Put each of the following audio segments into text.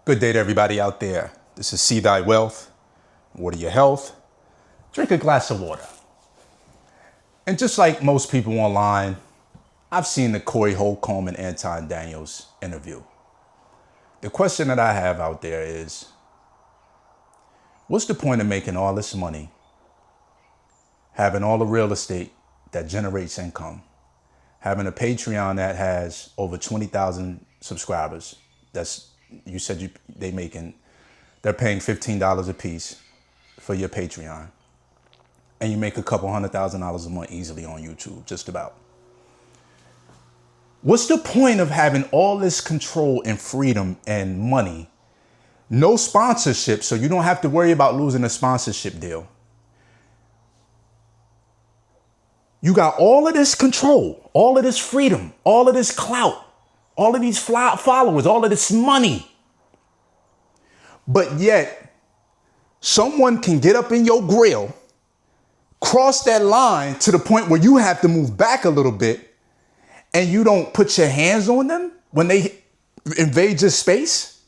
Good day to everybody out there. This is See Thy Wealth, water your health, drink a glass of water. And just like most people online, I've seen the Holcomb and Anton interview. The question that I have out there is, what's the point of making all this money, having all the real estate that generates income, having a Patreon that has over 20,000 subscribers? You said they're paying $15 a piece for your Patreon, and you make a couple $100,000 a month easily on YouTube, just about. What's the point of having all this control and freedom and money, no sponsorship, so you don't have to worry about losing a sponsorship deal? You got all of this control, all of this freedom, all of this clout, all of these followers, all of this money. But yet, someone can get up in your grill, cross that line to the point where you have to move back a little bit, and you don't put your hands on them when they invade your space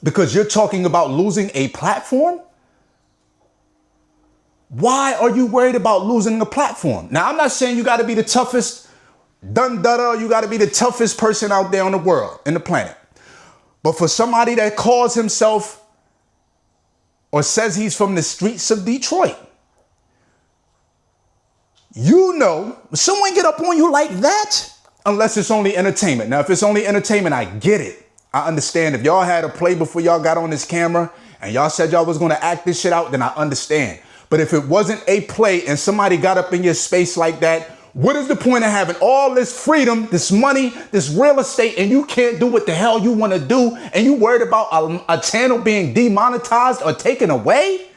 because you're talking about losing a platform? Why are you worried about losing a platform? Now, I'm not saying you got to be the toughest you got to be the toughest person out there on the world, in the planet. But for somebody that calls himself or says he's from the streets of Detroit, someone get up on you like that, unless it's only entertainment. Now, if it's only entertainment, I get it. I understand. If y'all had a play before y'all got on this camera and y'all said y'all was going to act this shit out, then I understand. But if it wasn't a play and somebody got up in your space like that, what is the point of having all this freedom, this money, this real estate, and you can't do what the hell you want to do, and you worried about a channel being demonetized or taken away?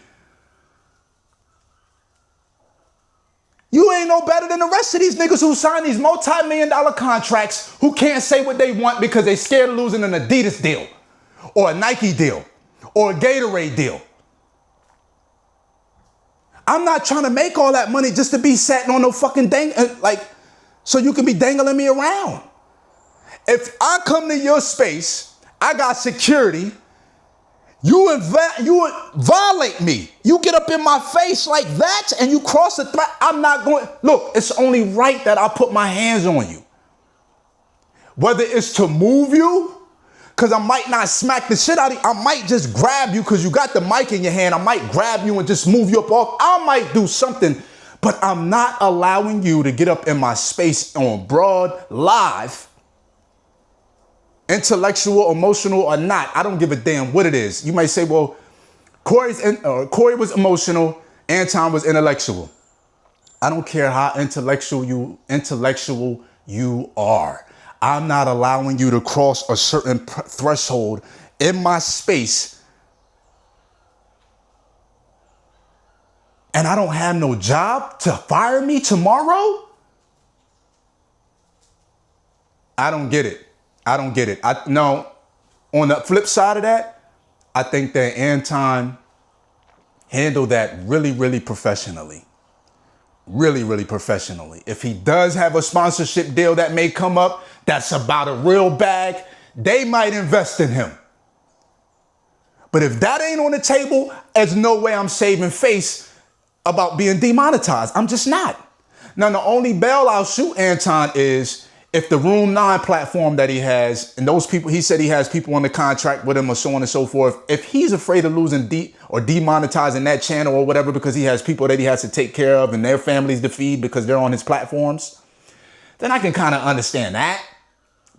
You ain't no better than the rest of these niggas who sign these multi-million-dollar contracts who can't say what they want because they scared of losing an Adidas deal or a Nike deal or a Gatorade deal. I'm not trying to make all that money just to be sitting on no fucking so you can be dangling me around. If I come to your space, I got security, you violate me. You get up in my face like that and you cross the threat. I'm not going. Look, it's only right that I put my hands on you. Whether it's to move you, because I might not smack the shit out of you. I might just grab you because you got the mic in your hand. I might grab you and just move you up off. I might do something, but I'm not allowing you to get up in my space on broad, live, intellectual, emotional or not. I don't give a damn what it is. You might say, well, Corey was emotional, Anton was intellectual. I don't care how intellectual you are. I'm not allowing you to cross a certain threshold in my space. And I don't have no job to fire me tomorrow? I don't get it. On the flip side of that, I think that Anton handled that really, really professionally. Really, really professionally. If he does have a sponsorship deal that may come up, that's about a real bag, they might invest in him. But if that ain't on the table, there's no way I'm saving face about being demonetized. I'm just not. Now, the only bail I'll shoot Anton is if the Room 9 platform that he has, and those people, he said he has people on the contract with him or so on and so forth. If he's afraid of losing or demonetizing that channel or whatever because he has people that he has to take care of and their families to feed because they're on his platforms, then I can kind of understand that.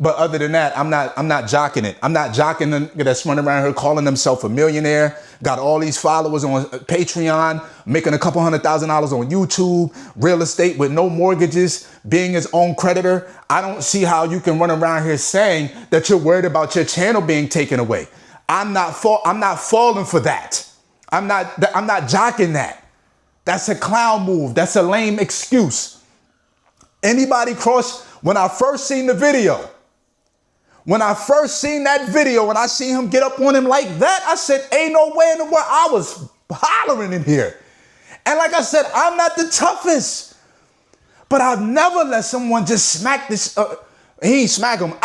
But other than that, I'm not jocking it. I'm not jocking the nigga that's running around here calling himself a millionaire, got all these followers on Patreon, making a couple $100,000 on YouTube, real estate with no mortgages, being his own creditor. I don't see how you can run around here saying that you're worried about your channel being taken away. I'm not falling for that. I'm not jocking that. That's a clown move. That's a lame excuse. When I first seen that video, when I seen him get up on him like that, I said, ain't no way in the world. I was hollering in here. And like I said, I'm not the toughest, but I've never let someone just smack this. He ain't smack him.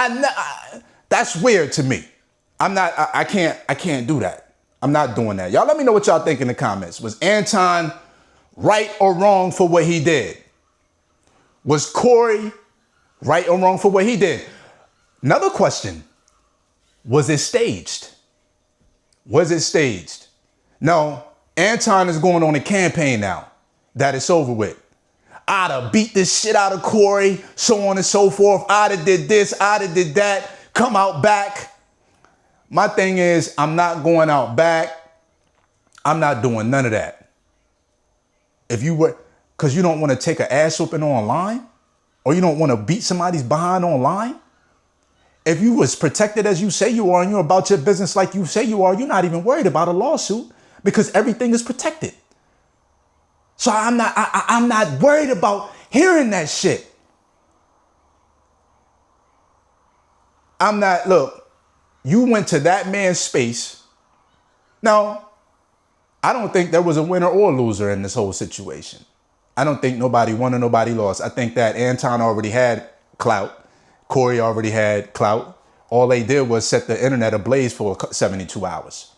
That's weird to me. I can't do that. I'm not doing that. Y'all let me know what y'all think in the comments. Was Anton right or wrong for what he did? Was Corey right or wrong for what he did? Another question. Was it staged? Was it staged? No, Anton is going on a campaign now that it's over with. I'd have beat this shit out of Corey, so on and so forth. I'd have did this, I'd have did that, come out back. My thing is, I'm not going out back. I'm not doing none of that. If you were, because you don't want to take an ass whooping online, or you don't want to beat somebody's behind online. If you was protected as you say you are, and you're about your business like you say you are, you're not even worried about a lawsuit because everything is protected. So I'm not worried about hearing that shit. Look, you went to that man's space. Now, I don't think there was a winner or loser in this whole situation. I don't think nobody won or nobody lost. I think that Anton already had clout. Corey already had clout. All they did was set the internet ablaze for 72 hours.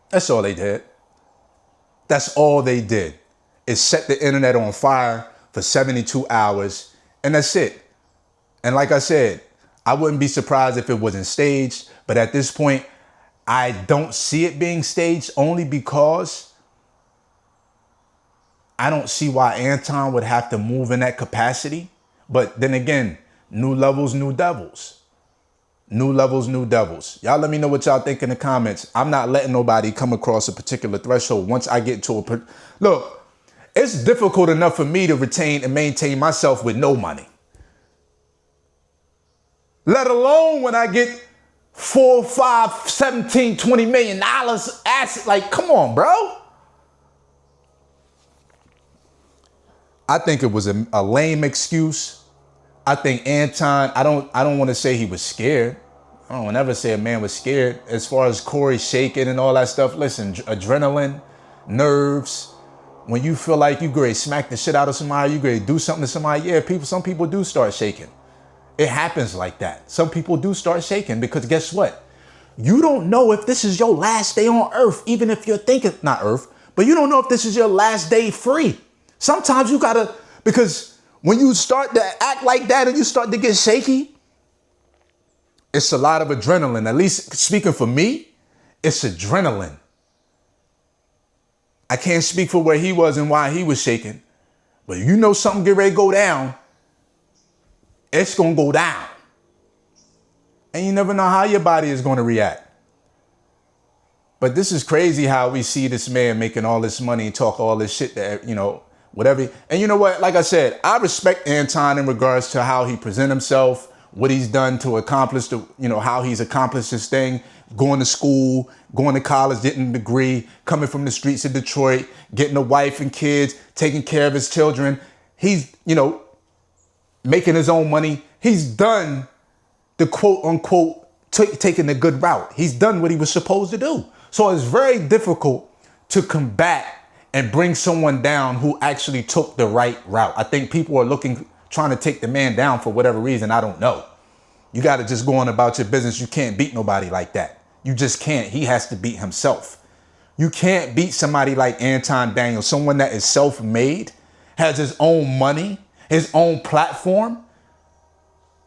That's all they did. That's all they did is set the internet on fire for 72 hours. And that's it. And like I said, I wouldn't be surprised if it wasn't staged. But at this point, I don't see it being staged only because I don't see why Anton would have to move in that capacity. But then again, new levels, new devils. New levels, new devils. Y'all let me know what y'all think in the comments. I'm not letting nobody come across a particular threshold. Once I get to look, it's difficult enough for me to retain and maintain myself with no money. Let alone when I get 4, 5, 17, $20 million asset. Like, come on, bro. I think it was a lame excuse. I think Anton, I don't want to say he was scared. I don't ever say a man was scared. As far as Corey shaking and all that stuff, listen, adrenaline, nerves. When you feel like you great, smack the shit out of somebody, you great, do something to somebody. Yeah, some people do start shaking. It happens like that. Some people do start shaking because guess what? You don't know if this is your last day on earth, even if you're thinking, not earth, but you don't know if this is your last day free. Sometimes you gotta, because when you start to act like that and you start to get shaky, it's a lot of adrenaline. At least speaking for me, it's adrenaline. I can't speak for where he was and why he was shaking, but you know something get ready to go down, it's gonna go down. And you never know how your body is gonna react. But this is crazy how we see this man making all this money and talk all this shit that, whatever. And you know what? Like I said, I respect Anton in regards to how he present himself, what he's done to accomplish how he's accomplished his thing, going to school, going to college, getting a degree, coming from the streets of Detroit, getting a wife and kids, taking care of his children. He's, making his own money. He's done the quote unquote taking the good route. He's done what he was supposed to do. So it's very difficult to combat and bring someone down who actually took the right route. I think people are trying to take the man down for whatever reason. I don't know. You got to just go on about your business. You can't beat nobody like that. You just can't. He has to beat himself. You can't beat somebody like Anton Daniels, someone that is self-made, has his own money, his own platform.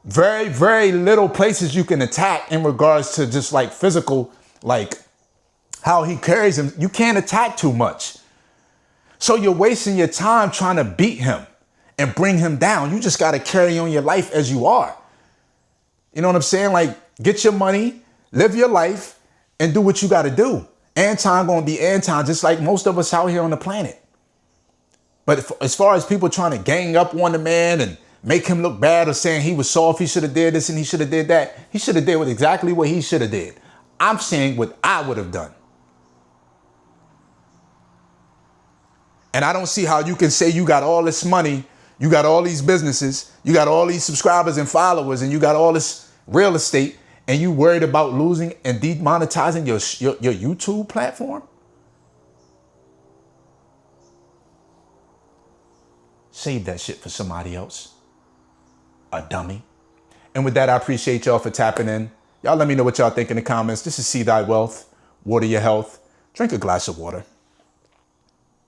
Very, very little places you can attack in regards to just like physical, like how he carries him. You can't attack too much. So you're wasting your time trying to beat him and bring him down. You just got to carry on your life as you are. You know what I'm saying? Like, get your money, live your life, and do what you got to do. Anton gonna be Anton, just like most of us out here on the planet. But as far as people trying to gang up on the man and make him look bad or saying he was soft, he should have did this and he should have did that, he should have did exactly what he should have did. I'm saying what I would have done. And I don't see how you can say you got all this money, you got all these businesses, you got all these subscribers and followers, and you got all this real estate, and you worried about losing and demonetizing your YouTube platform? Save that shit for somebody else. A dummy. And with that, I appreciate y'all for tapping in. Y'all let me know what y'all think in the comments. This is See Thy Wealth. Water your health. Drink a glass of water.